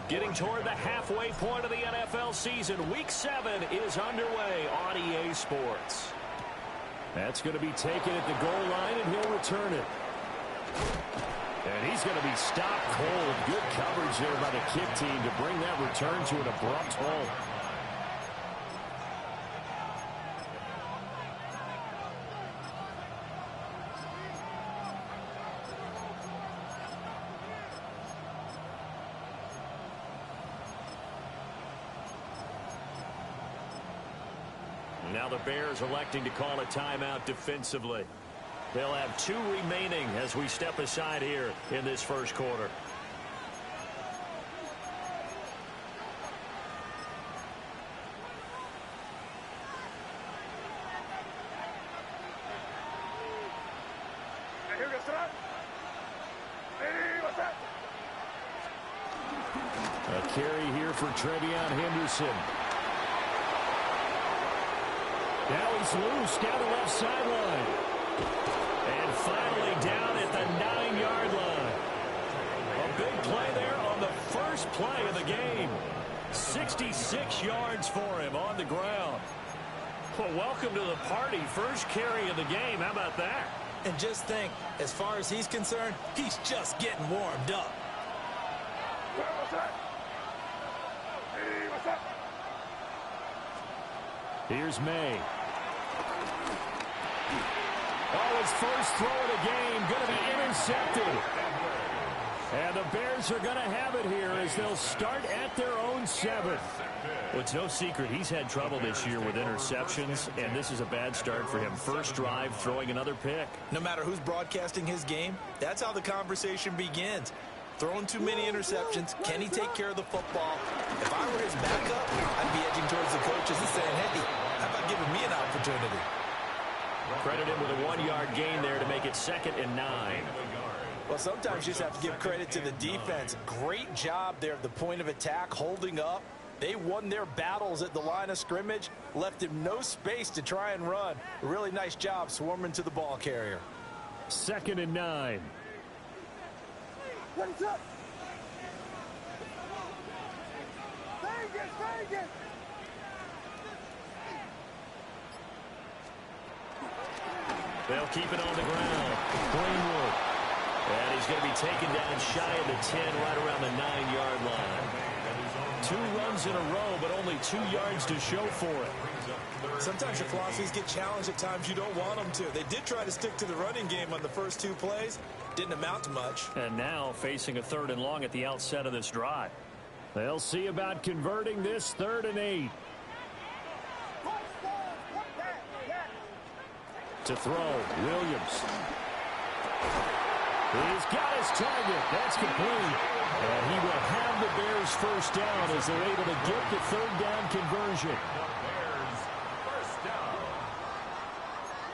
Getting toward the halfway point of the NFL season, Week 7 is underway on EA Sports. That's going to be taken at the goal line, and he'll return it. And he's going to be stopped cold. Good coverage there by the kick team to bring that return to an abrupt halt. Now the Bears electing to call a timeout defensively. They'll have 2 remaining as we step aside here in this first quarter. A carry here for Trevion Henderson. Now he's loose down the left sideline. And finally down at the 9-yard line. A big play there on the first play of the game. 66 yards for him on the ground. Well, welcome to the party. First carry of the game. How about that? And just think, as far as he's concerned, he's just getting warmed up. Here's May. Oh, his first throw of the game going to be intercepted. And the Bears are going to have it here as they'll start at their own 7. Well, it's no secret he's had trouble this year with interceptions, and this is a bad start for him. First drive, throwing another pick. No matter who's broadcasting his game, that's how the conversation begins. Throwing too many interceptions. Can he take care of the football? If I were his backup, I'd be edging towards the coaches and saying, hey, how about giving me an opportunity? Credit him with a 1-yard gain there to make it 2nd and 9. Well, sometimes you just have to give credit to the defense. Great job there at the point of attack, holding up. They won their battles at the line of scrimmage, left him no space to try and run. A really nice job swarming to the ball carrier. 2nd and 9. What is up? Vegas! They'll keep it on the ground. Greenwood. And he's going to be taken down shy of the 10, right around the 9-yard line. 2 runs in a row, but only 2 yards to show for it. Sometimes your philosophies get challenged at times you don't want them to. They did try to stick to the running game on the first 2 plays. Didn't amount to much. And now facing a 3rd and long at the outset of this drive. They'll see about converting this 3rd and 8. To throw, Williams. He's got his target. That's complete. And he will have the Bears first down as they're able to get the 3rd down conversion. Bears first down.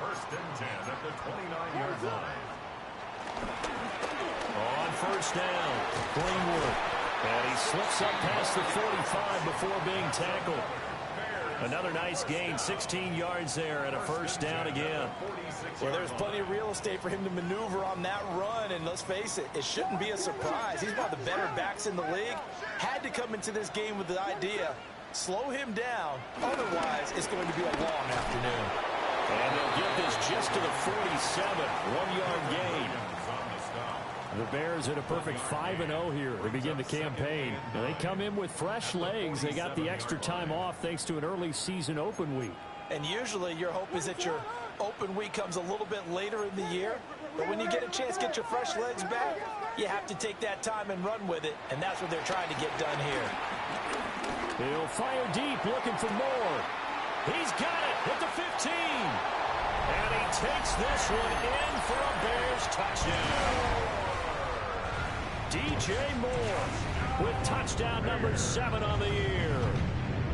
1st and 10 at the 29-yard line. On first down, Greenwood. And he slips up past the 45 before being tackled. Another nice gain, 16 yards there and a first down again. Well, there's plenty of real estate for him to maneuver on that run, and let's face it, it shouldn't be a surprise. He's one of the better backs in the league. Had to come into this game with the idea, slow him down, otherwise it's going to be a long afternoon. And they'll get this just to the 47, 1-yard gain. The Bears at a perfect 5-0 here to begin the campaign. Now they come in with fresh legs. They got the extra time off thanks to an early season open week. And usually your hope is that your open week comes a little bit later in the year. But when you get a chance to get your fresh legs back, you have to take that time and run with it. And that's what they're trying to get done here. He'll fire deep, looking for more. He's got it at the 15. And he takes this one in for a Bears touchdown. DJ Moore with touchdown number 7 on the year.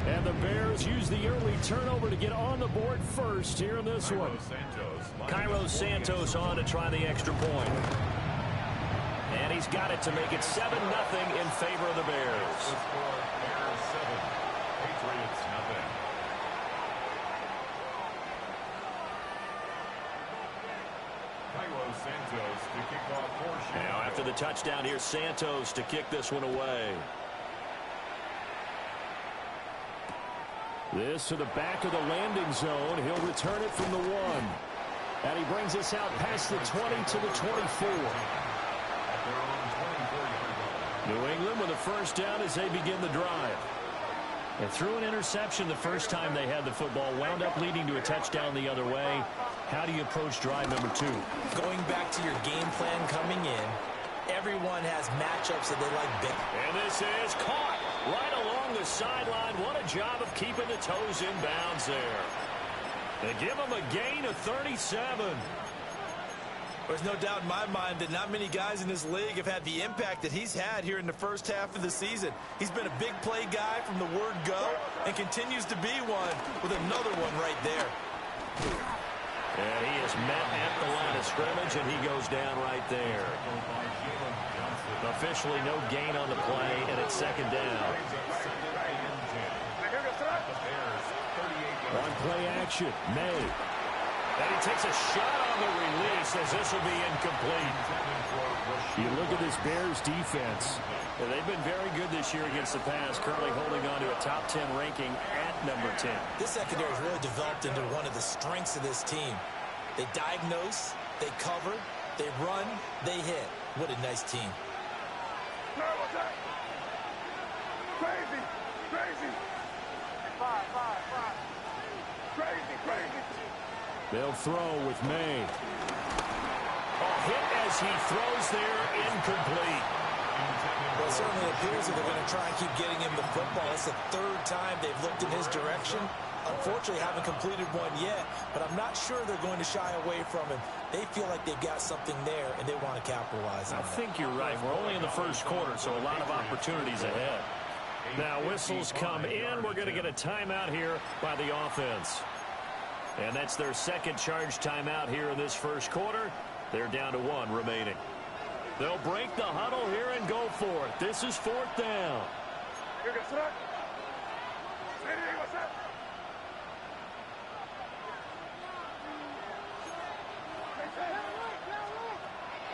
And the Bears use the early turnover to get on the board first here in this one. Cairo Santos on to try the extra point. And he's got it to make it 7-0 in favor of the Bears. Bears 7, Patriots nothing. Cairo Santos to kick off portion. Now after the touchdown. Here's Santos to kick this one away. This to the back of the landing zone. He'll return it from the 1. And he brings us out past the 20 to the 24. New England with a first down as they begin the drive. And threw an interception the first time they had the football, wound up leading to a touchdown the other way. How do you approach drive number 2? Going back to your game plan coming in, everyone has matchups that they like better. And this is caught right along the sideline. What a job of keeping the toes in bounds there. They give him a gain of 37. There's no doubt in my mind that not many guys in this league have had the impact that he's had here in the first half of the season. He's been a big play guy from the word go and continues to be one with another one right there. And he is met at the line of scrimmage, and he goes down right there. Officially no gain on the play, and it's second down. On play action, May. And he takes a shot on the release as this will be incomplete. You look at this Bears defense. And they've been very good this year against the pass, currently holding on to a top 10 ranking at number 10. This secondary has really developed into one of the strengths of this team. They diagnose, they cover, they run, they hit. What a nice team. Crazy, crazy. Five. Crazy. They'll throw with May. A hit as he throws there, incomplete. Well, it certainly appears that they're going to try and keep getting him the football. It's the third time they've looked in his direction. Unfortunately, haven't completed one yet, but I'm not sure they're going to shy away from him. They feel like they've got something there, and they want to capitalize on it. I think you're right. We're only in the first quarter, so a lot of opportunities ahead. Now, whistles come in. We're going to get a timeout here by the offense. And that's their second charge timeout here in this first quarter. They're down to 1 remaining. They'll break the huddle here and go for it. This is 4th down.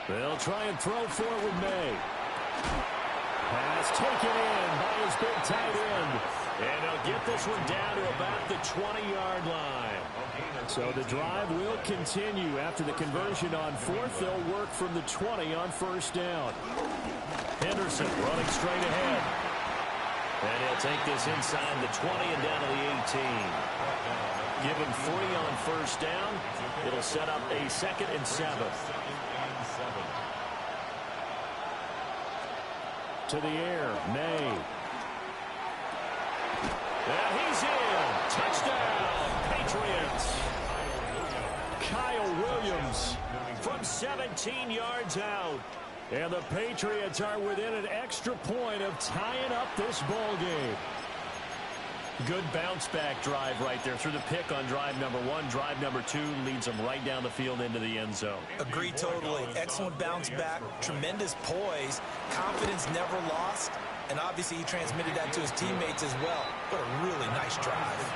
They'll try and throw for it with May. Pass taken in by his big tight end. And they'll get this one down to about the 20-yard line. So the drive will continue. After the conversion on 4th, they'll work from the 20 on 1st down. Henderson running straight ahead. And he'll take this inside the 20 and down to the 18. Give him 40 on 1st down. It'll set up a 2nd and 7. To the air, May. And he's in. Touchdown, Patriots. Kyle Williams from 17 yards out. And the Patriots are within an extra point of tying up this ball game. Good bounce-back drive right there. Through the pick on drive number 1. Drive number 2 leads them right down the field into the end zone. Agree totally. Excellent bounce back. Tremendous poise. Confidence never lost. And obviously he transmitted that to his teammates as well. What a really nice drive.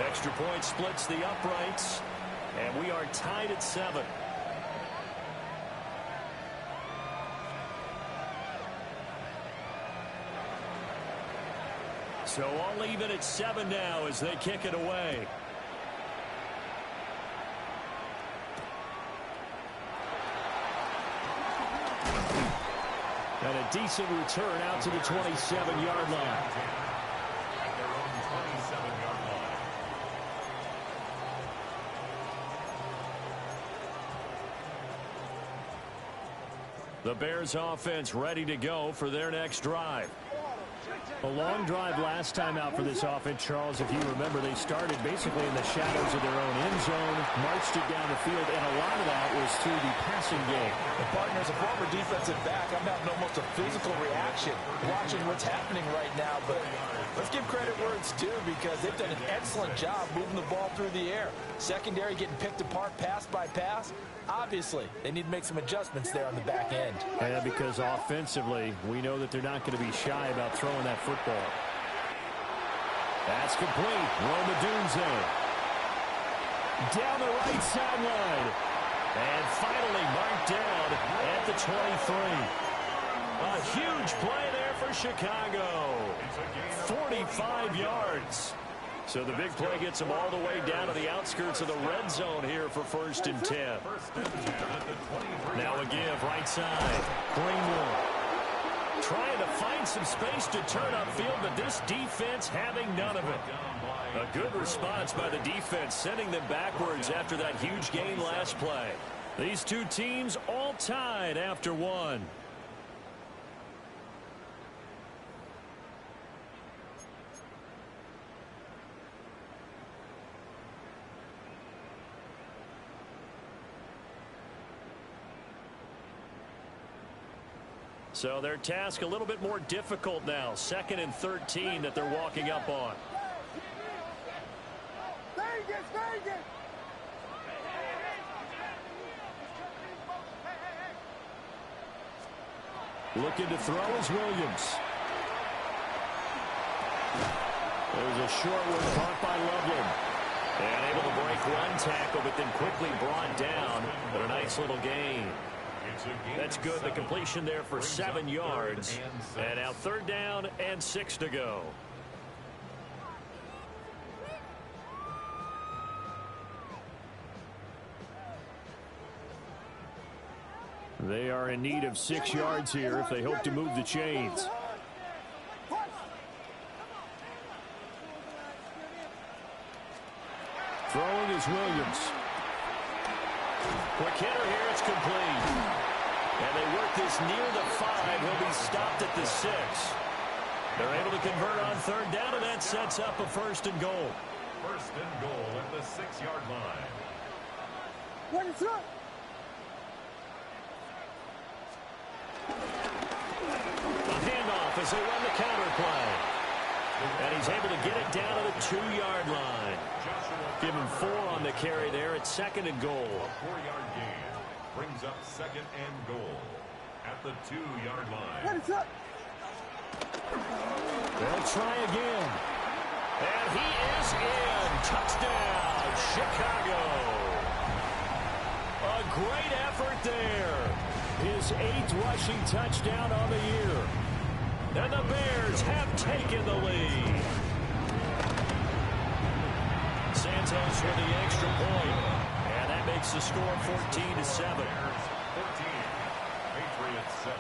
Extra point splits the uprights. And we are tied at 7. So all even at 7 now as they kick it away. And a decent return out to the 27-yard line. The Bears offense ready to go for their next drive. A long drive last time out for this offense, Charles. If you remember, they started basically in the shadows of their own end zone, marched it down the field, and a lot of that was through the passing game. The partner, as a former defensive back, I'm having almost a physical reaction watching what's happening right now. But let's give credit where it's due, because they've done an excellent job moving the ball through the air. Secondary getting picked apart pass by pass. Obviously, they need to make some adjustments there on the back end. And because offensively, we know that they're not going to be shy about throwing that football. That's complete. Roma Dunze. Down the right sideline. And finally marked down at the 23. A huge play there for Chicago. 45 yards. So the big play gets them all the way down to the outskirts of the red zone here for 1st and 10. Now a give right side. Greenwood trying to find some space to turn upfield, but this defense having none of it. A good response by the defense, sending them backwards after that huge gain last play. These two teams all tied after one. So their task a little bit more difficult now. 2nd and 13 that they're walking up on. Looking to throw is Williams. There's a short one caught by Loveland. And able to break one tackle, but then quickly brought down. But a nice little gain. That's good. The completion there for 7 yards. And now 3rd down and 6 to go. They are in need of 6 yards here if they hope to move the chains. Throwing is Williams. Quick hitter here. It's complete. And they work this near the 5. He'll be stopped at the 6. They're able to convert on 3rd down, and that sets up a 1st and goal. 1st and goal at the 6-yard line. What is up? A handoff as they run the counter play. And he's able to get it down to the 2-yard line. Give him 4 on the carry there at 2nd and goal. A 4-yard gain brings up 2nd and goal at the 2-yard line. What is up? They'll try again. And he is in. Touchdown, Chicago. A great effort there. His 8th rushing touchdown on the year. And the Bears have taken the lead. Santos with the extra point. And that makes the score 14-7. 14. Patriots 7.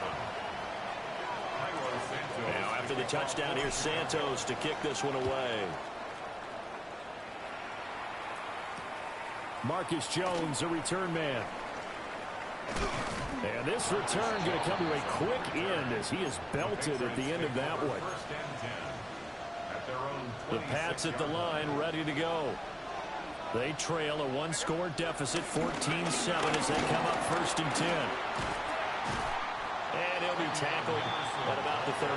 Now after the touchdown, here's Santos to kick this one away. Marcus Jones, a return man. And this return going to come to a quick end as he is belted at the end of that one. The Pats at the line ready to go. They trail a 1-score deficit, 14-7 as they come up 1st and 10. And he'll be tackled at about the 35.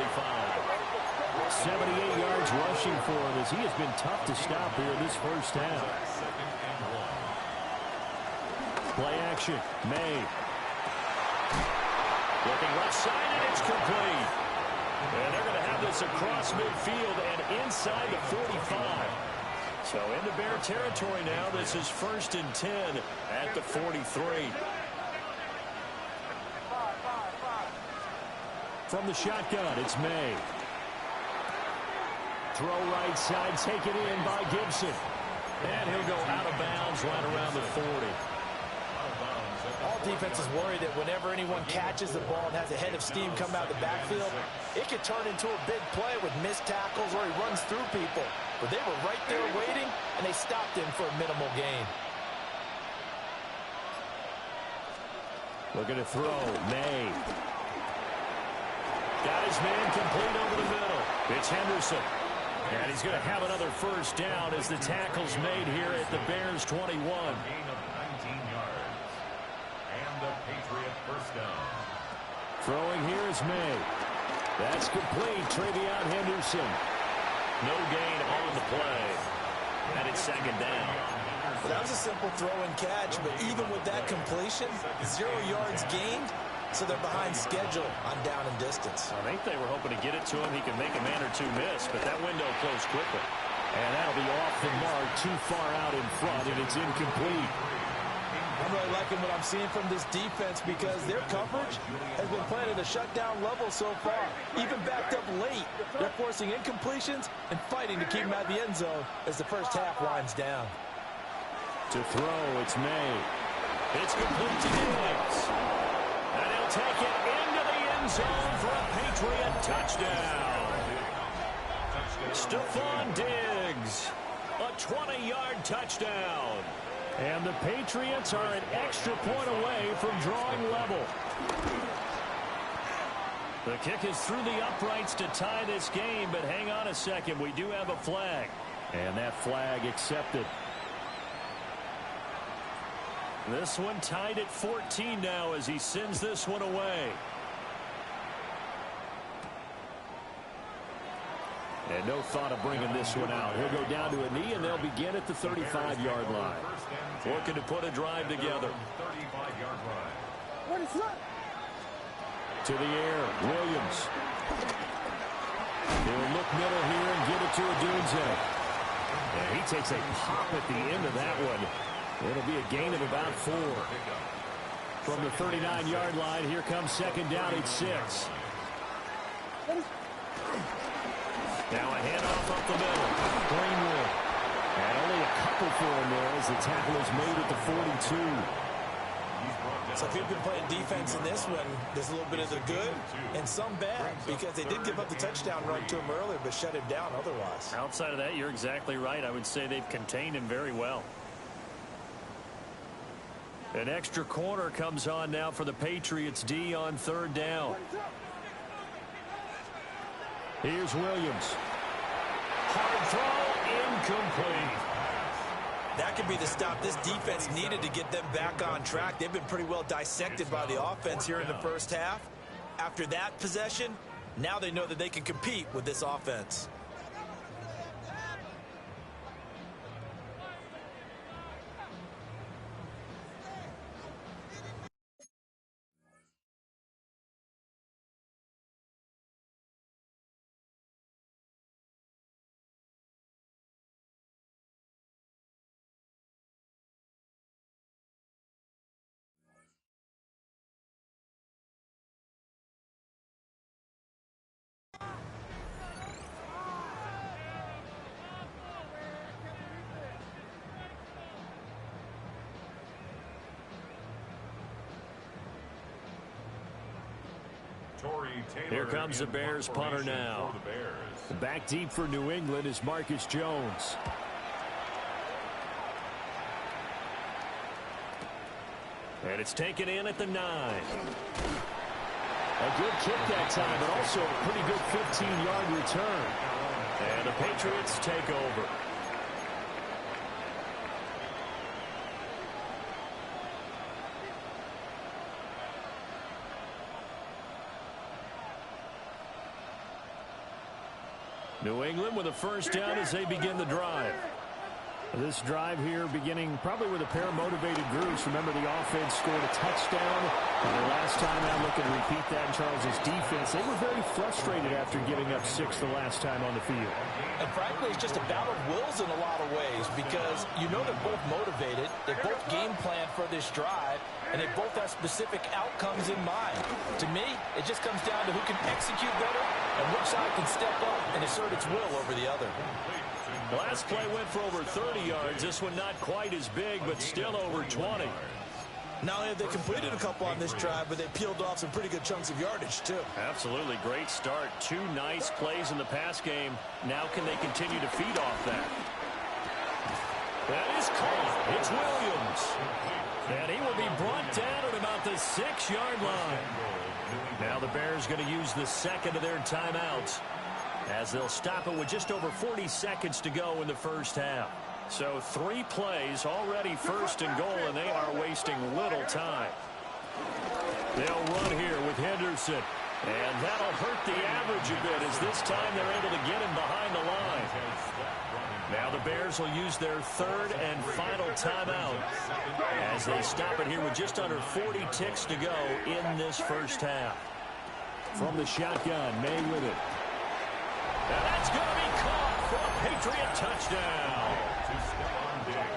78 yards rushing for him as he has been tough to stop here this first half. Play action. May. Looking left side, and it's complete. And they're going to have this across midfield and inside the 45. So into Bear territory now. This is 1st and 10 at the 43. From the shotgun, it's May. Throw right side, taken in by Gibson. And he'll go out of bounds right around the 40. All defenses worry that whenever anyone catches the ball and has a head of steam come out of the backfield, it could turn into a big play with missed tackles or he runs through people. But they were right there waiting, and they stopped him for a minimal gain. Looking to throw. May. Got his man complete over the middle. It's Henderson. And he's going to have another 1st down as the tackle's made here at the Bears 21. Gain of 19 yards. And the Patriot 1st down. Throwing here is May. That's complete. Travion Henderson. No gain on the play. And it's 2nd down. Well, that was a simple throw and catch, but even with that completion, 0 yards gained, so they're behind schedule on down and distance. I think they were hoping to get it to him. He could make a man or two miss, but that window closed quickly. And that'll be off the mark, too far out in front, and it's incomplete. I'm really liking what I'm seeing from this defense because their coverage has been playing at a shutdown level so far. Even backed up late, they're forcing incompletions and fighting to keep them out of the end zone as the first half winds down. To throw, it's May. It's complete to Diggs. And he'll take it into the end zone for a Patriot touchdown. Stephon Diggs, a 20-yard touchdown. And the Patriots are an extra point away from drawing level. The kick is through the uprights to tie this game, but hang on a second. We do have a flag. And that flag accepted. This one tied at 14 now as he sends this one away. And no thought of bringing this one out. He'll go down to a knee, and they'll begin at the 35-yard line. Looking to put a drive together. To the air, Williams. He'll look middle here and give it to Odunze. And he takes a pop at the end of that one. It'll be a gain of about 4. From the 39-yard line, here comes second down at 6. Now a handoff up the middle. Greenwood. And only a couple for him there as the tackle is made at the 42. So if you've been playing defense in this one, there's a little bit of the good and some bad because they did give up the touchdown run to him earlier but shut him down otherwise. Outside of that, you're exactly right. I would say they've contained him very well. An extra corner comes on now for the Patriots D on third down. Here's Williams. Hard throw, incomplete. That could be the stop this defense needed to get them back on track. They've been pretty well dissected by the offense here in the first half. After that possession, now they know that they can compete with this offense. Here comes the Bears punter now. Back deep for New England is Marcus Jones. And it's taken in at the 9. A good kick that time, but also a pretty good 15-yard return. And the Patriots take over. New England with a first down as they begin the drive. This drive here beginning probably with a pair of motivated groups. Remember, the offense scored a touchdown. And the last time out, looking to repeat that in Charles's defense. They were very frustrated after giving up 6 the last time on the field. And frankly, it's just a battle of wills in a lot of ways because you know they're both motivated. They both game plan for this drive, and they both have specific outcomes in mind. To me, it just comes down to who can execute better and which side can step up and assert its will over the other. The last play went for over 30 yards. This one not quite as big, but still over 20. Not only have they completed a couple on this drive, but they peeled off some pretty good chunks of yardage, too. Absolutely. Great start. 2 nice plays in the pass game. Now can they continue to feed off that? That is caught. It's Williams. And he will be brought down at about the 6-yard line. Now the Bears going to use the second of their timeouts as they'll stop it with just over 40 seconds to go in the first half. So 3 plays already first and goal, and they are wasting little time. They'll run here with Henderson. And that'll hurt the average a bit as this time they're able to get him behind the line. Now the Bears will use their third and final timeout as they stop it here with just under 40 ticks to go in this first half. From the shotgun, May with it. And that's going to be caught for a Patriot touchdown.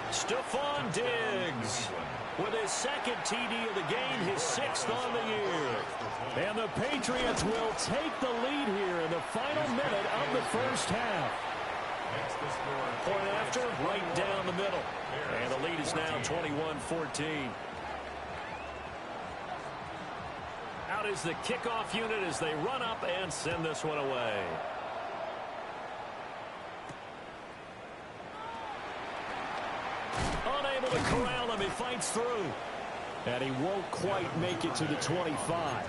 Stephon Diggs. with his second TD of the game, his 6th on the year. And the Patriots will take the lead here in the final minute of the first half. Point after, right down the middle. And the lead is now 21-14. Out is the kickoff unit as they run up and send this one away. Unable to corral him, he fights through. And he won't quite make it to the 25.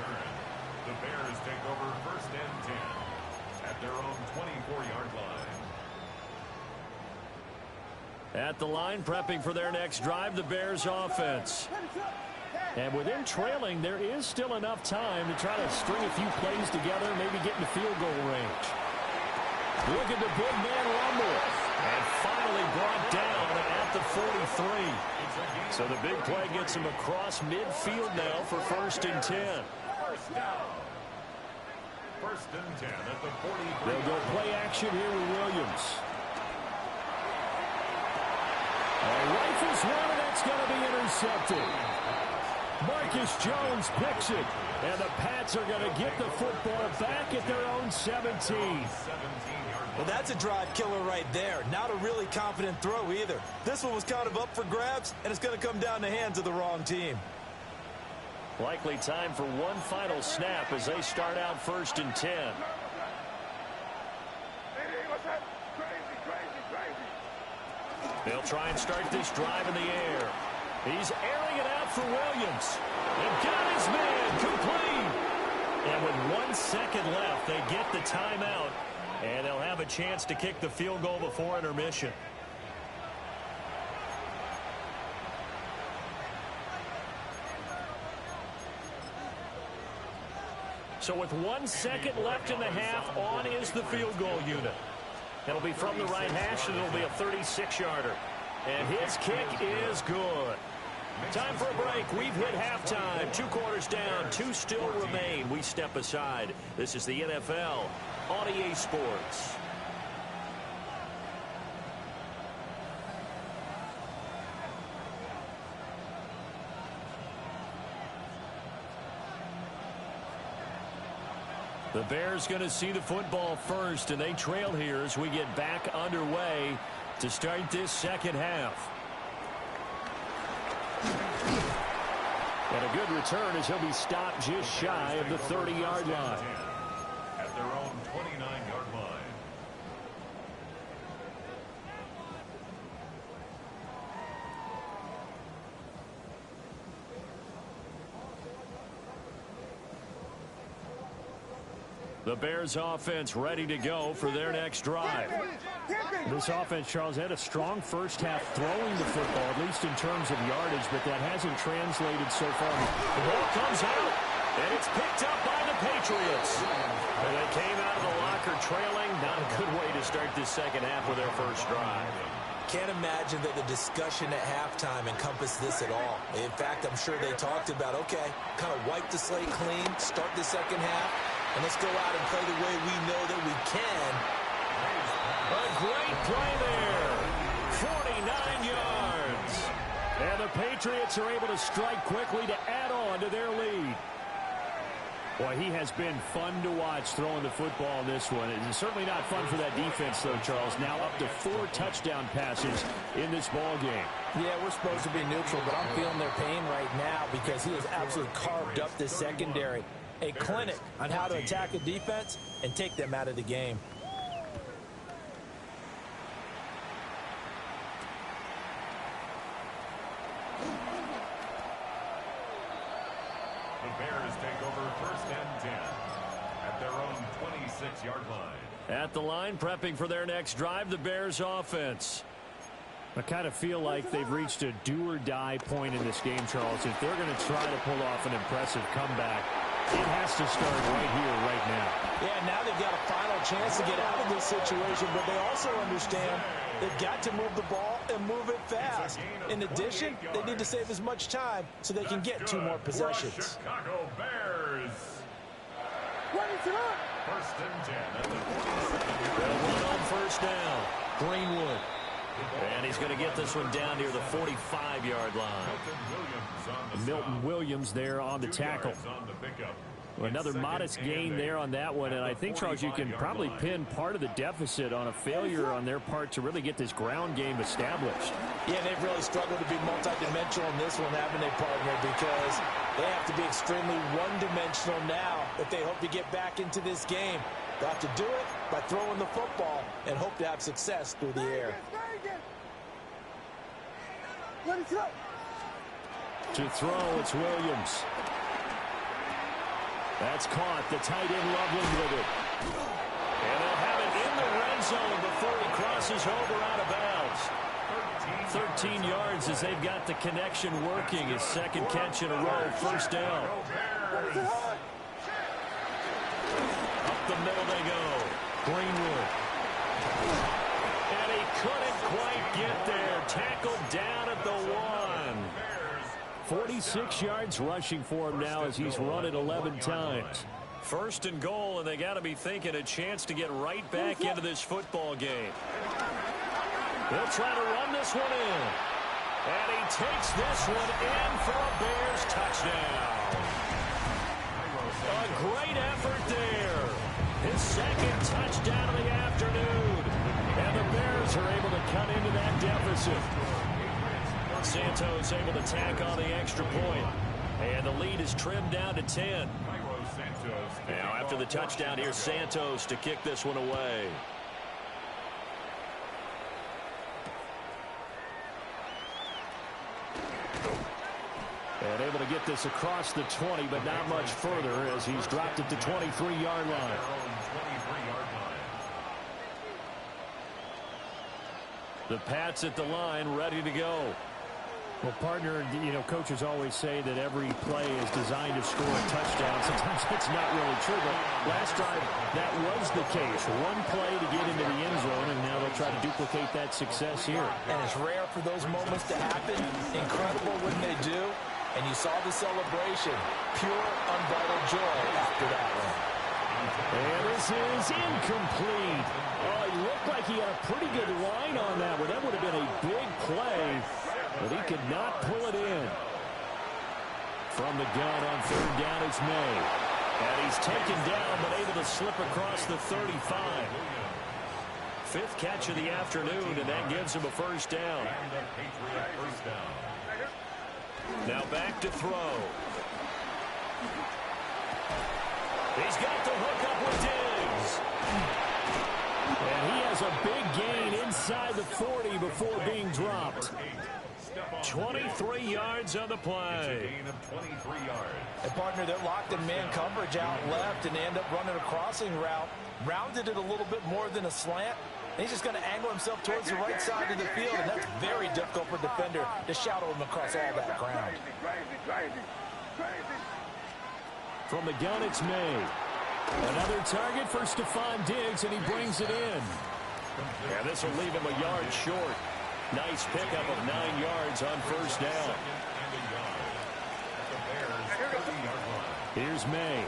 The Bears take over 1st and 10 at their own 24-yard line. At the line, prepping for their next drive, the Bears offense. And with them trailing, there is still enough time to try to string a few plays together, maybe get in the field goal range. Look at the big man rumble. And finally brought down at the 43. So the big play gets him across midfield now for 1st and 10. First down. 1st and 10 at the 43. They'll go play action here with Williams. Rifles one, and that's going to be intercepted. Marcus Jones picks it, and the Pats are going to get the football back at their own 17. Well, that's a drive killer right there. Not a really confident throw either. This one was kind of up for grabs, and it's going to come down the hands of the wrong team. Likely time for one final snap as they start out 1st and 10. They'll try and start this drive in the air. He's airing it out for Williams. And got his man complete. And with 1 second left, they get the timeout. And they'll have a chance to kick the field goal before intermission. So with 1 second left in the half, on is the field goal unit. It'll be from the right hash, and it'll be a 36-yarder. And his kick is good. Time for a break. We've hit halftime. 2 quarters down. 2 still remain. We step aside. This is the NFL on EA Sports. The Bears going to see the football first, and they trail here as we get back underway to start this second half. And a good return as he'll be stopped just shy of the 30-yard line. At their own 29-yard line. The Bears offense ready to go for their next drive. This offense, Charles, had a strong first half throwing the football, at least in terms of yardage, but that hasn't translated so far. The ball comes out, and it's picked up by the Patriots. And they came out of the locker trailing. Not a good way to start this second half with their first drive. Can't imagine that the discussion at halftime encompassed this at all. In fact, I'm sure they talked about, okay, kind of wipe the slate clean, start the second half, and let's go out and play the way we know that we can. A great play there. 49 yards. And the Patriots are able to strike quickly to add on to their lead. Boy, he has been fun to watch throwing the football in this one. It's certainly not fun for that defense, though, Charles. Now up to 4 touchdown passes in this ball game. Yeah, we're supposed to be neutral, but I'm feeling their pain right now because he has absolutely carved up this secondary. A clinic on how to attack a defense and take them out of the game. The Bears take over 1st and 10 at their own 26-yard line. At the line, prepping for their next drive, the Bears offense. I kind of feel like they've reached a do-or-die point in this game, Charles. If they're going to try to pull off an impressive comeback, it has to start right here, right now. Yeah, now they've got a final chance to get out of this situation, but they also understand they've got to move the ball and move it fast. In addition, they need to save as much time so they can get 2 more possessions. Chicago Bears. 1st and 10 at the 47. They'll run on first down. Greenwood. And he's going to get this one down near the 45-yard line. Milton Williams there on the tackle. Another modest gain there on that one, and I think, Charles, you can probably pin part of the deficit on a failure on their part to really get this ground game established. Yeah, they've really struggled to be multidimensional in this one, haven't they, partner? Because they have to be extremely one-dimensional now if they hope to get back into this game. They'll have to do it by throwing the football and hope to have success through the air. To throw, it's Williams. That's caught. The tight end Loveland with it. And they'll have it in the red zone before he crosses over out of bounds. 13 yards as they've got the connection working. His second catch in a row, first down. Up the middle they go. Greenwood. And he couldn't quite get there. Tackled down at the 1. 46 yards rushing for him now as he's run it 11 times. First and goal, and they got to be thinking a chance to get right back into this football game. They'll try to run this one in. And he takes this one in for a Bears touchdown. A great effort there. His second touchdown of the afternoon. And the Bears are able to cut into that deficit. Santos able to tack on the extra point. And the lead is trimmed down to 10. Now after the touchdown, here's Santos to kick this one away. And able to get this across the 20, but not much further as he's dropped it to 23-yard line. The Pats at the line, ready to go. Well, partner, you know, coaches always say that every play is designed to score a touchdown. Sometimes it's not really true, but last drive, that was the case. One play to get into the end zone, and now they'll try to duplicate that success here. And it's rare for those moments to happen. Incredible when they do. And you saw the celebration. Pure, unbridled joy after that one. And this is incomplete. Oh, he looked like he had a pretty good line on that one. That would have been a big play. But he could not pull it in. From the gun on third down, it's May. And he's taken down, but able to slip across the 35. Fifth catch of the afternoon, and that gives him a first down. Now back to throw. He's got the hook up with Diggs. And he has a big gain inside the 40 before being dropped. 23 yards on the play. And partner, they're locked in man coverage out left, and they end up running a crossing route. Rounded it a little bit more than a slant. And he's just going to angle himself towards the right side of the field, and that's very difficult for a defender to shadow him across all that ground. From the gun, it's May. Another target for Stephon Diggs, and he brings it in. Yeah, this will leave him a yard short. Nice pickup of 9 yards on first down. Here's May.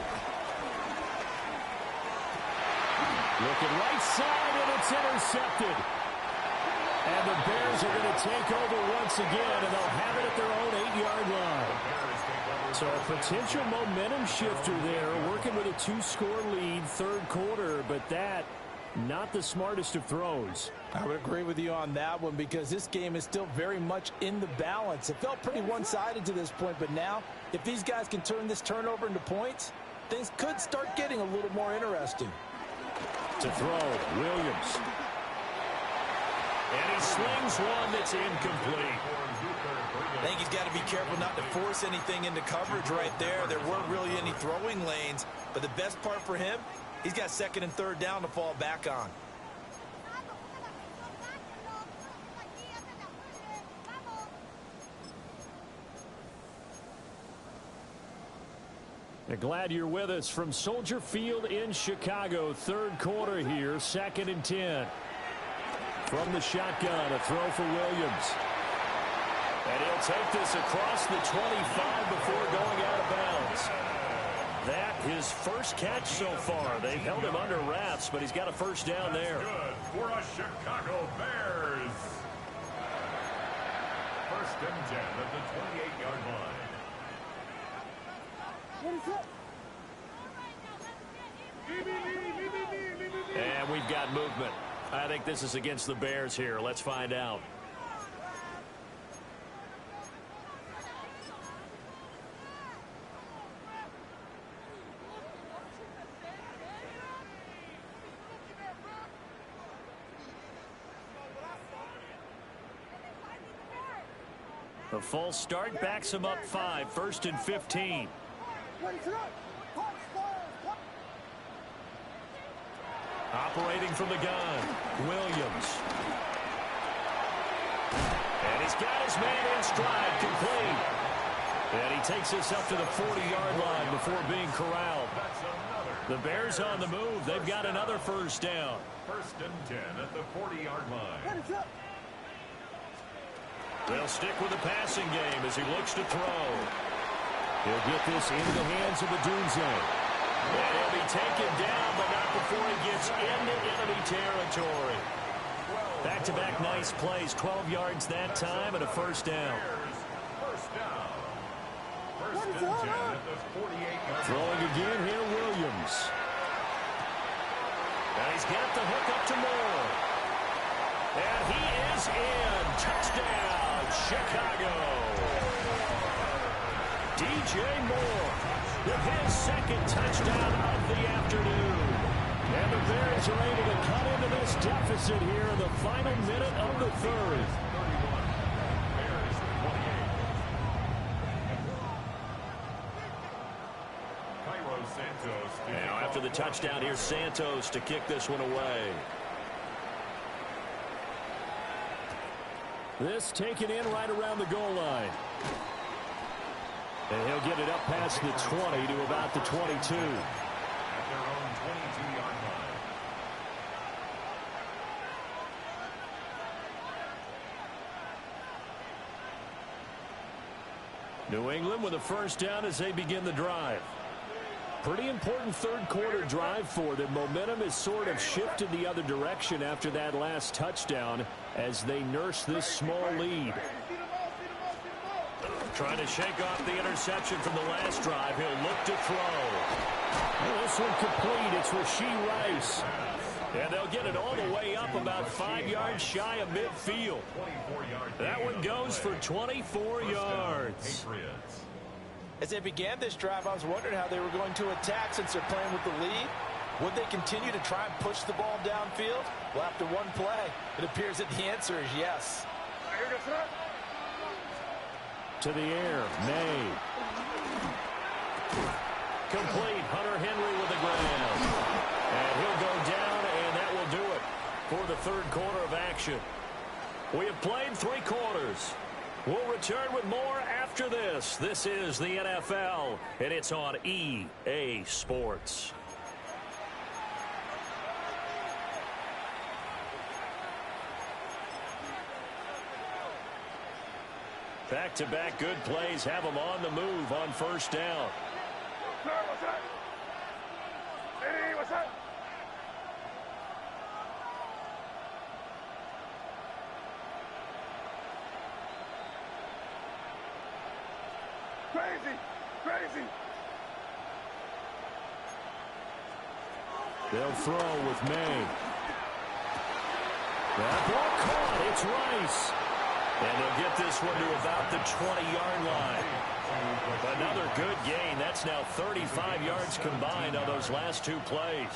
Looking right side, and it's intercepted. And the Bears are going to take over once again, and they'll have it at their own 8-yard line. So a potential momentum shifter there, working with a 2-score lead, third quarter, but that, not the smartest of throws. I would agree with you on that one because this game is still very much in the balance. It felt pretty one-sided to this point, but now, if these guys can turn this turnover into points, things could start getting a little more interesting. To throw, Williams. And he slings one that's incomplete. I think he's got to be careful not to force anything into coverage right there. There weren't really any throwing lanes, but the best part for him, he's got second and third down to fall back on. Glad you're with us from Soldier Field in Chicago. Third quarter here, 2nd and 10. From the shotgun, a throw for Williams. And he'll take this across the 25 before going out of bounds. That his first catch so far. They've held him under wraps, but he's got a first down there. Good for a Chicago Bears. First and 10 at the 28-yard line. And we've got movement. I think this is against the Bears here. Let's find out. The full start backs him up 5. First and 15. Operating from the gun, Williams. And he's got his man in stride, complete. And he takes us up to the 40-yard line before being corralled. The Bears on the move. They've got another first down. First and 10 at the 40-yard line. They'll stick with the passing game as he looks to throw. He'll get this into the hands of the Dunze. And he'll be taken down, but not before he gets into enemy territory. Back-to-back nice plays. 12 yards that time and a first down. First down. First and 10 at the 48-yard line. Throwing again here, Williams. And he's got the hook up to Moore. And he is in. Touchdown, Chicago. DJ Moore with his second touchdown of the afternoon. And the Bears are able to cut into this deficit here in the final minute of the third. 31. Bears 28. Cairo Santos. Now after the touchdown, here's Santos to kick this one away. This taken in right around the goal line. And he'll get it up past the 20 to about the 22. At their own 22-yard line. New England with a first down as they begin the drive. Pretty important third quarter drive for them. Momentum has sort of shifted the other direction after that last touchdown as they nurse this small lead. Trying to shake off the interception from the last drive. He'll look to throw. And this one complete. It's Rashee Rice. And they'll get it all the way up about 5 yards shy of midfield. That one goes for 24 yards. Patriots. As they began this drive, I was wondering how they were going to attack since they're playing with the lead. Would they continue to try and push the ball downfield? Well, after one play, it appears that the answer is yes. To the air, May. Complete, Hunter Henry with the ground. And he'll go down, and that will do it for the third quarter of action. We have played 3 quarters. We'll return with more after this. This is the NFL, and it's on EA Sports. Back-to-back good plays have them on the move on first down. Crazy. They'll throw with May. That ball caught. It's Rice. And they'll get this one to about the 20-yard line. Another good gain. That's now 35 yards combined on those last 2 plays.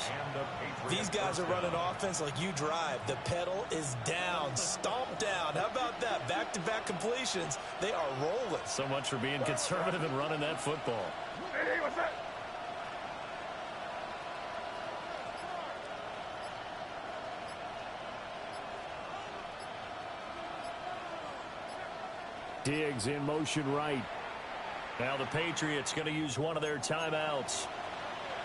These guys are running offense like you drive. The pedal is down, stomped down. How about that? Back-to-back completions. They are rolling. So much for being conservative and running that football. Hey, what's that? Diggs in motion right. Now the Patriots going to use one of their timeouts.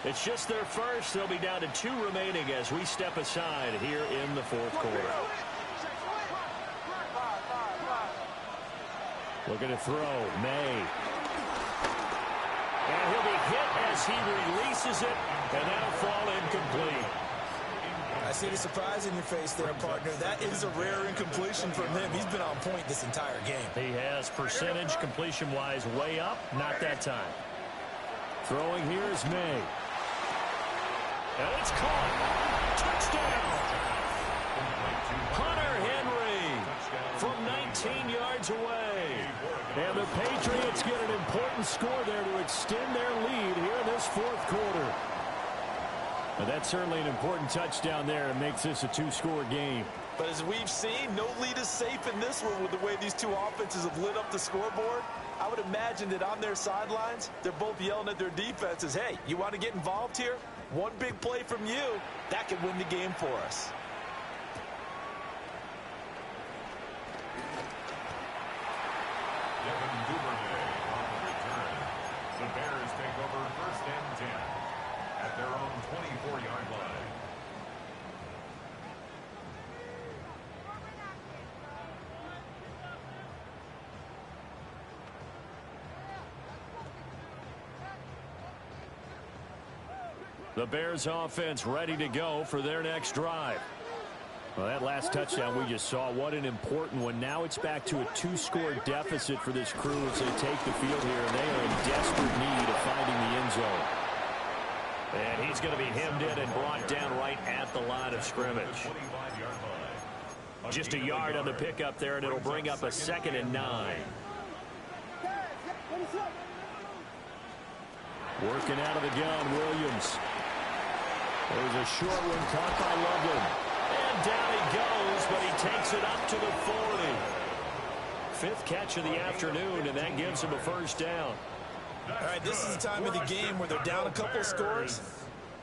It's just their first. They'll be down to 2 remaining as we step aside here in the fourth quarter. Looking to throw. May. And he'll be hit as he releases it, and that'll fall incomplete. I see the surprise in your face there, partner. That is a rare incompletion from him. He's been on point this entire game. He has percentage completion-wise way up. Not that time. Throwing here is May. And it's caught. Touchdown. Hunter Henry from 19 yards away. And the Patriots get an important score there to extend their lead here in this fourth quarter. But that's certainly an important touchdown there. It makes this a two-score game. But as we've seen, no lead is safe in this one with the way these two offenses have lit up the scoreboard. I would imagine that on their sidelines, they're both yelling at their defenses, hey, you want to get involved here? One big play from you, that could win the game for us. The Bears take over 1st and 10 at their own 24-yard line. The Bears offense ready to go for their next drive. Well, that last touchdown we just saw, what an important one. Now it's back to a two-score deficit for this crew as they take the field here, and they are in desperate need of finding the end zone. And he's going to be hemmed in and brought down right at the line of scrimmage. Just a yard on the pickup there, and it'll bring up a 2nd and 9. Working out of the gun, Williams. There's a short one caught by Loveland. And down he goes, but he takes it up to the 40. 5th catch of the afternoon, and that gives him a first down. All right, this is the time of the game where they're down a couple of scores,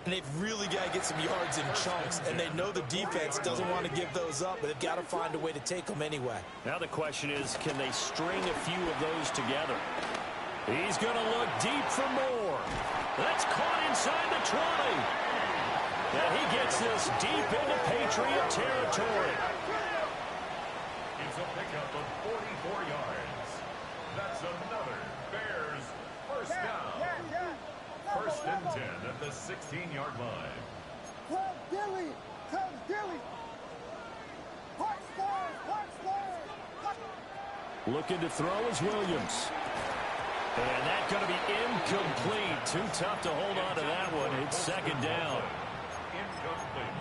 and they've really got to get some yards in chunks, and they know the defense doesn't want to give those up, but they've got to find a way to take them anyway. Now the question is, can they string a few of those together? He's going to look deep for more. That's caught inside the 20. And he gets this deep into Patriot territory. It's a pickup of 44 yards. That's another Bears first down. 1st and 10 at the 16-yard line. Come Dilly! Come Dilly! Looking to throw is Williams. And that's going to be incomplete. Too tough to hold on to that one. It's 2nd down.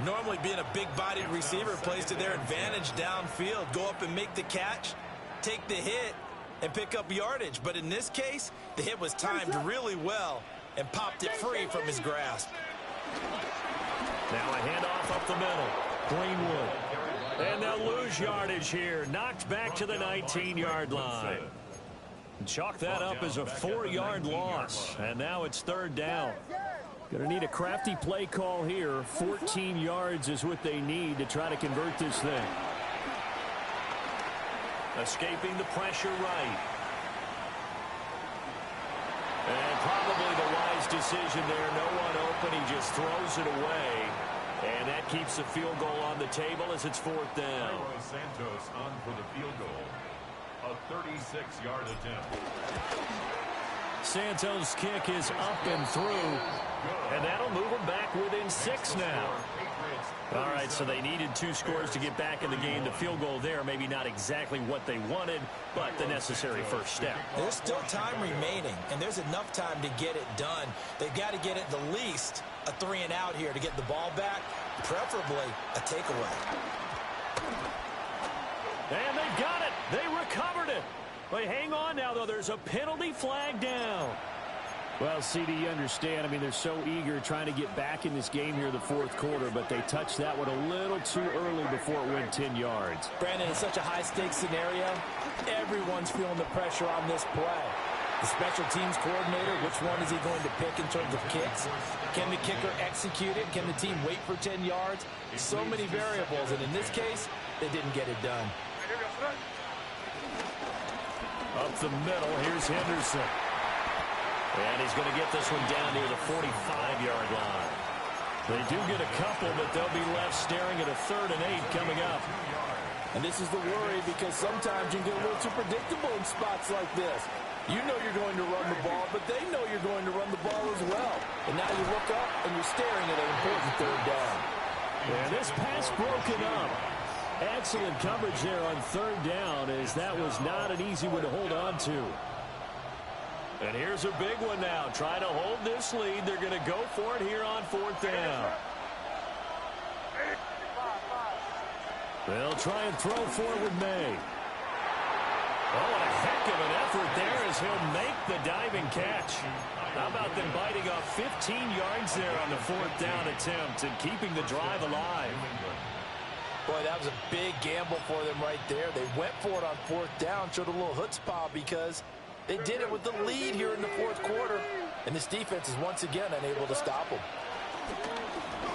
Normally being a big-bodied receiver plays to their advantage downfield. Go up and make the catch, take the hit, and pick up yardage. But in this case, the hit was timed really well and popped it free from his grasp. Now a handoff up the middle. Greenwood. And they'll lose yardage here. Knocked back to the 19-yard line. Chalk that up as a 4-yard loss. And now it's 3rd down. Going to need a crafty play call here. 14 yards is what they need to try to convert this thing. Escaping the pressure right. And probably the wise decision there. No one open. He just throws it away. And that keeps the field goal on the table as it's 4th down. Santos on for the field goal. A 36-yard attempt. Santos' kick is up and through. And that'll move them back within 6 now. All right, so they needed 2 scores to get back in the game. The field goal there, maybe not exactly what they wanted, but the necessary first step. There's still time remaining, and there's enough time to get it done. They've got to get at the least a 3-and-out here to get the ball back, preferably a takeaway. And they've got it. They recovered it. But hang on now, though. There's a penalty flag down. Well, CD, you understand. I mean, they're so eager trying to get back in this game here in the fourth quarter, but they touched that one a little too early before it went 10 yards. Brandon, it's such a high-stakes scenario. Everyone's feeling the pressure on this play. The special teams coordinator, which one is he going to pick in terms of kicks? Can the kicker execute it? Can the team wait for 10 yards? So many variables, and in this case, they didn't get it done. Up the middle, here's Henderson. And he's going to get this one down near the 45-yard line. They do get a couple, but they'll be left staring at a 3rd and 8 coming up. And this is the worry because sometimes you can get a little too predictable in spots like this. You know you're going to run the ball, but they know you're going to run the ball as well. And now you look up and you're staring at an important 3rd down. And this pass broken up. Excellent coverage there on third down, as that was not an easy one to hold on to. And here's a big one now. Trying to hold this lead. They're going to go for it here on fourth down. They'll try and throw forward with May. Oh, what a heck of an effort there as he'll make the diving catch. How about them biting off 15 yards there on the fourth down attempt and keeping the drive alive? Boy, that was a big gamble for them right there. They went for it on fourth down, showed a little chutzpah because they did it with the lead here in the fourth quarter. And this defense is once again unable to stop them.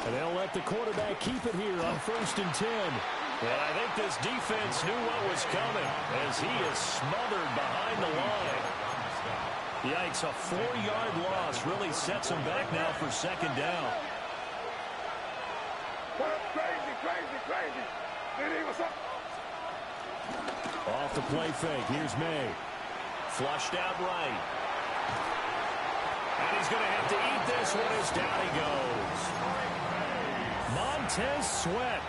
And they'll let the quarterback keep it here on 1st and 10. And I think this defense knew what was coming as he is smothered behind the line. Yikes, a 4-yard loss really sets him back now for second down. Crazy. Off the play fake. Here's May. Flushed out right. And he's going to have to eat this one as down he goes. Montez Sweat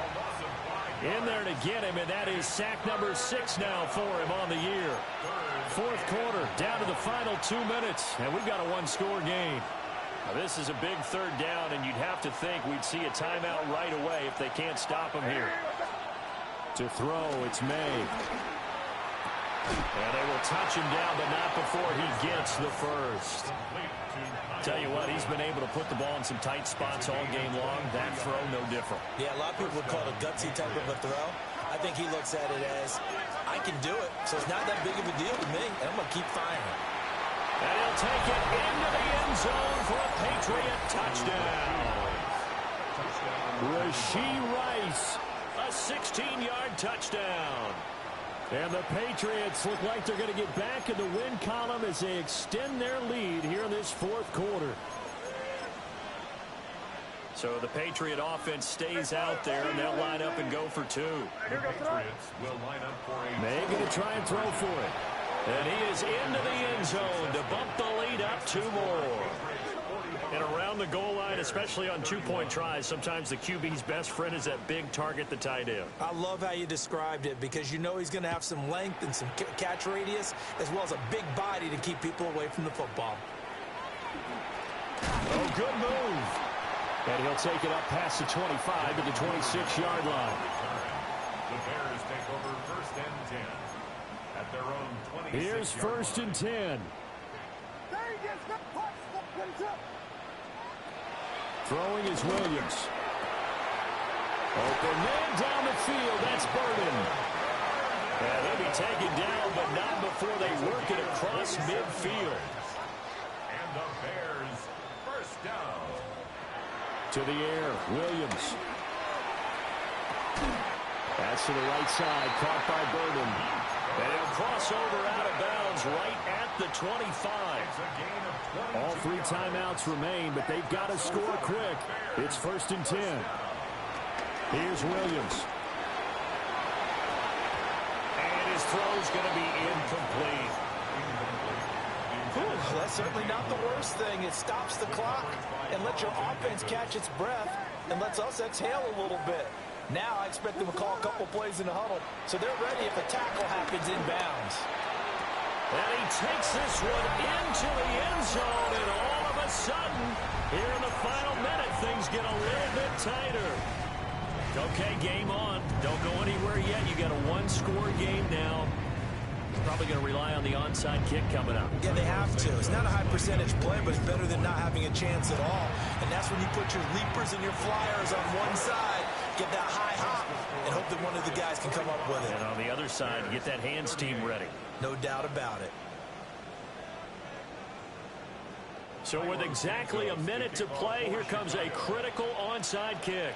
in there to get him, and that is sack number 6 now for him on the year. Fourth quarter, down to the final 2 minutes, and we've got a one-score game. Now, this is a big third down, and you'd have to think we'd see a timeout right away if they can't stop him here. To throw, it's May. And they will touch him down, but not before he gets the first. Tell you what, he's been able to put the ball in some tight spots all game long. That throw, no different. Yeah, a lot of people would call it a gutsy type of a throw. I think he looks at it as, I can do it, so it's not that big of a deal to me, and I'm going to keep firing. And he'll take it into the end zone for a Patriot touchdown. Rashee Rice. A 16-yard touchdown. And the Patriots look like they're going to get back in the win column as they extend their lead here in this fourth quarter. So the Patriot offense stays out there, and they'll line up and go for 2. The Patriots will line up for a... May going to try and throw for it. And he is into the end zone to bump the lead up 2 more. And around the goal line, especially on 2-point tries, sometimes the QB's best friend is that big target, the tight end. I love how you described it because you know he's going to have some length and some catch radius as well as a big body to keep people away from the football. Oh, good move. And he'll take it up past the 25 to the 26-yard line. The Bears take over 1st and 10 at their own 26-yard line. Here's 1st and 10. Throwing is Williams. Open man down the field. That's Burden. And they'll be taken down, but not before they work it across midfield. And the Bears first down. To the air, Williams. Pass to the right side, caught by Burden. And he'll cross over out of bounds right at the 25. All 3 timeouts remain, but they've got to score quick. It's 1st and 10. Here's Williams. And his throw's going to be incomplete. Ooh, that's certainly not the worst thing. It stops the clock and lets your offense catch its breath and lets us exhale a little bit. Now I expect them to call a couple plays in the huddle, so they're ready if a tackle happens inbounds. And he takes this one into the end zone, and all of a sudden, here in the final minute, things get a little bit tighter. Okay, game on. Don't go anywhere yet. You got a 1-score game now. Probably going to rely on the onside kick coming up. Yeah, they have to. It's not a high percentage play, but it's better than not having a chance at all. And that's when you put your leapers and your flyers on one side, get that high hop, and hope that one of the guys can come up with it. And on the other side, get that hands team ready. No doubt about it. So with exactly a minute to play, here comes a critical onside kick.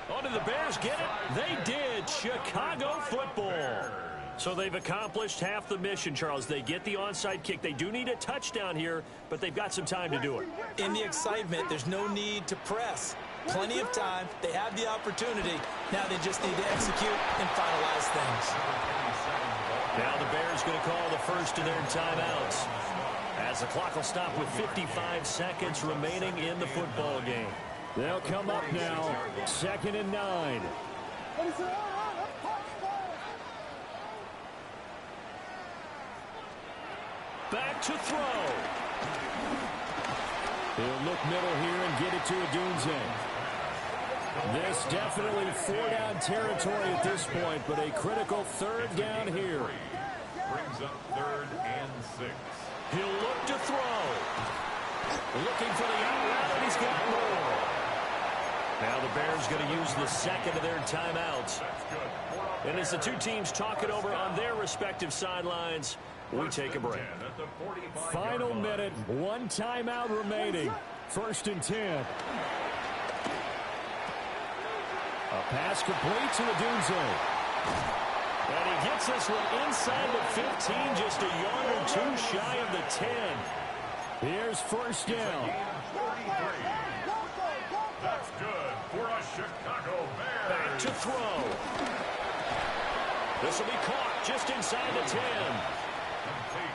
Oh, did the Bears get it? They did. Chicago football. So they've accomplished half the mission, Charles. They get the onside kick. They do need a touchdown here, but they've got some time to do it. In the excitement, there's no need to press. Plenty of time. They have the opportunity. Now they just need to execute and finalize things. Now the Bears going to call the first of their timeouts, as the clock will stop with 55 seconds remaining in the football game. They'll come up now, 2nd and 9. Back to throw. He'll look middle here and get it to Odunze. This definitely 4-down territory at this point, but a critical 3rd down here. Brings up 3rd and 6. He'll look to throw. Looking for the out route, and he's got more. Now the Bears going to use the 2nd of their timeouts. And as the two teams talk it over on their respective sidelines, we take a break. Final minute, 1 timeout remaining. 1st and 10. A pass complete to Odunze. And he gets this one inside the 15, just a yard or 2 shy of the 10. Here's 1st down. That's good for a Chicago Bears. Back to throw. This will be caught just inside the 10.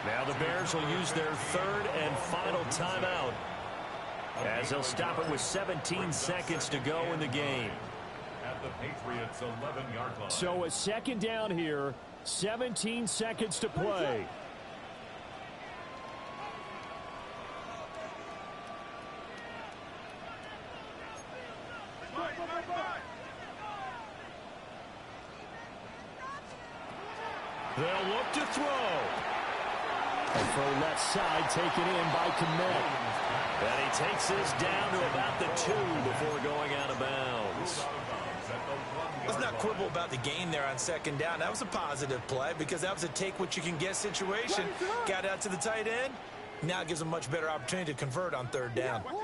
Now the Bears will use their 3rd and final timeout, as they'll stop it with 17 seconds to go in the game. At the Patriots' 11-yard line. So a 2nd down here, 17 seconds to play. They'll look to throw. And for left side, taken in by Kmet. And he takes this down to about the 2 before going out of bounds. Let's not quibble about the gain there on 2nd down. That was a positive play because that was a take-what-you-can-get situation. Got out to the tight end. Now it gives a much better opportunity to convert on 3rd down. And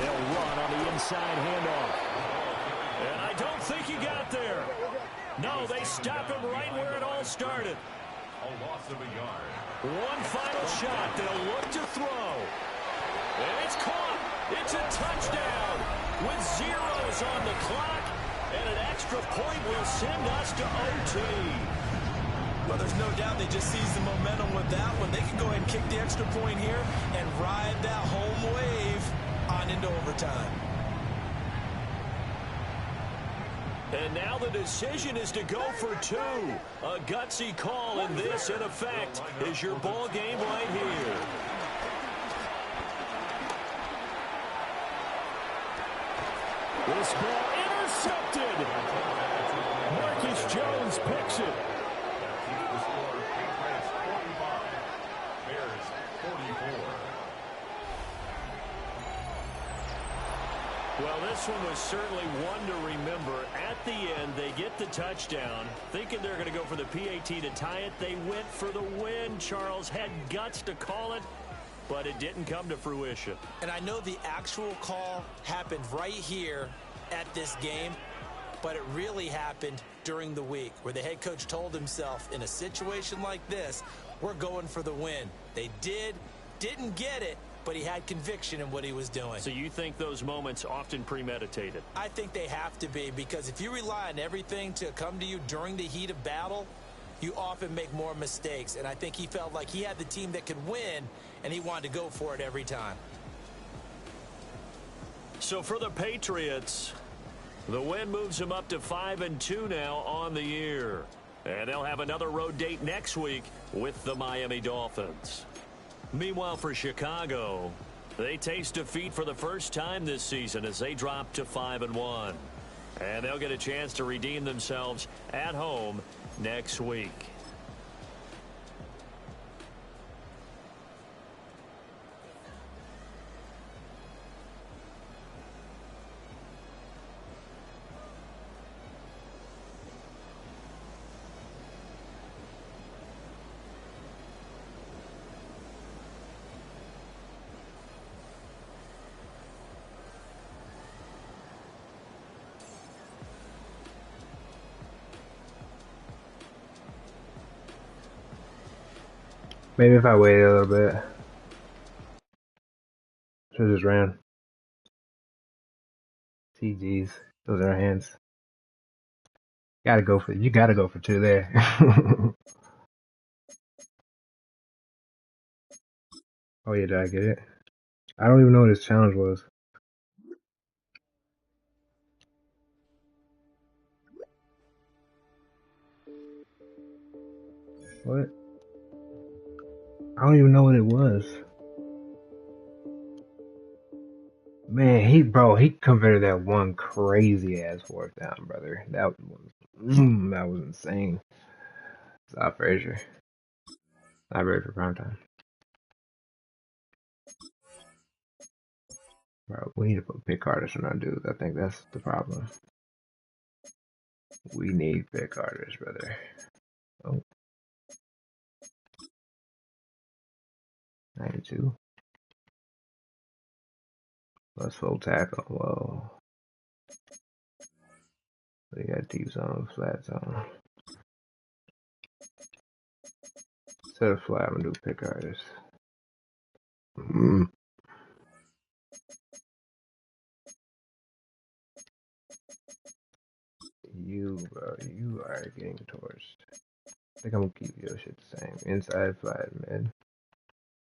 they'll run on the inside handoff. And I don't think he got there. No, they stop him right where it all started. A loss of a yard. One final shot. They'll look to throw. And it's caught. It's a touchdown with zeros on the clock. And an extra point will send us to OT. Well, there's no doubt they just seized the momentum with that one. They can go ahead and kick the extra point here and ride that home wave on into overtime. And now the decision is to go for 2. A gutsy call, and this, in effect, is your ball game right here. This ball intercepted. Marcus Jones picks it. The score, Patriots 45, Bears 44. Well, this one was certainly one to remember. At the end, they get the touchdown. Thinking they're going to go for the PAT to tie it. They went for the win. Charles had guts to call it, but it didn't come to fruition. And I know the actual call happened right here at this game, but it really happened during the week where the head coach told himself, in a situation like this, we're going for the win. They didn't get it, but he had conviction in what he was doing. So you think those moments often premeditated? I think they have to be, because if you rely on everything to come to you during the heat of battle, you often make more mistakes. And I think he felt like he had the team that could win, and he wanted to go for it every time. So for the Patriots, the win moves them up to 5-2 now on the year. And they'll have another road date next week with the Miami Dolphins. Meanwhile, for Chicago, they taste defeat for the first time this season as they drop to 5-1. And they'll get a chance to redeem themselves at home next week. Maybe if I waited a little bit. Should have just ran. CG's. Those are our hands. You gotta go for two there. Oh yeah, did I get it? I don't even know what his challenge was. What? I don't even know what it was. Man, he converted that one crazy ass fourth down, brother. That was insane. Stop Frazier. Not ready for prime time. Bro, we need to put pick artists in our dudes. I think that's the problem. We need pick artists, brother. Oh, 92. Let's full tackle. Whoa. We got deep zone, flat zone. Instead of flat, I'm gonna do pick artists. Bro, you are getting torched. I think I'm gonna keep your shit the same. Inside, flat, mid.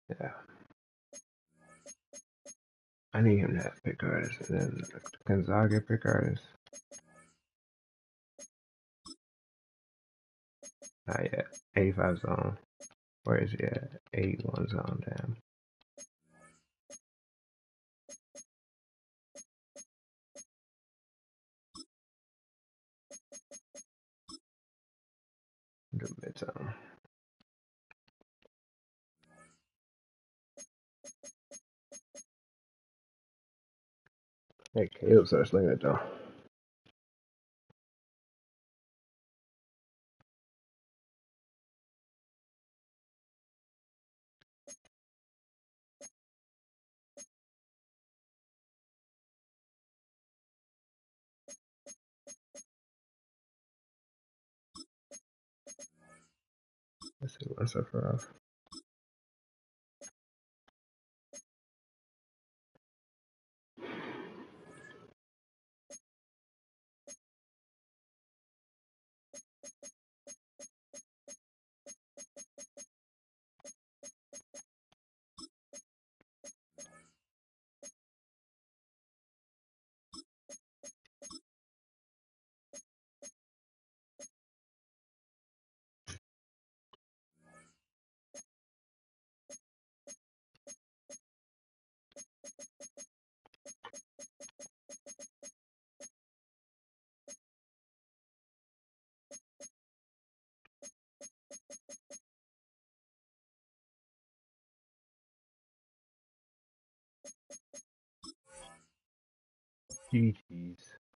Yeah. I need him to have pick artists, and then Gonzaga pick artists. Not yet. 85 zone. Where is he at? 81 zone, damn. Do mid zone. Hey, Caleb starts slinging it though. Let's see one suffer off. GG's.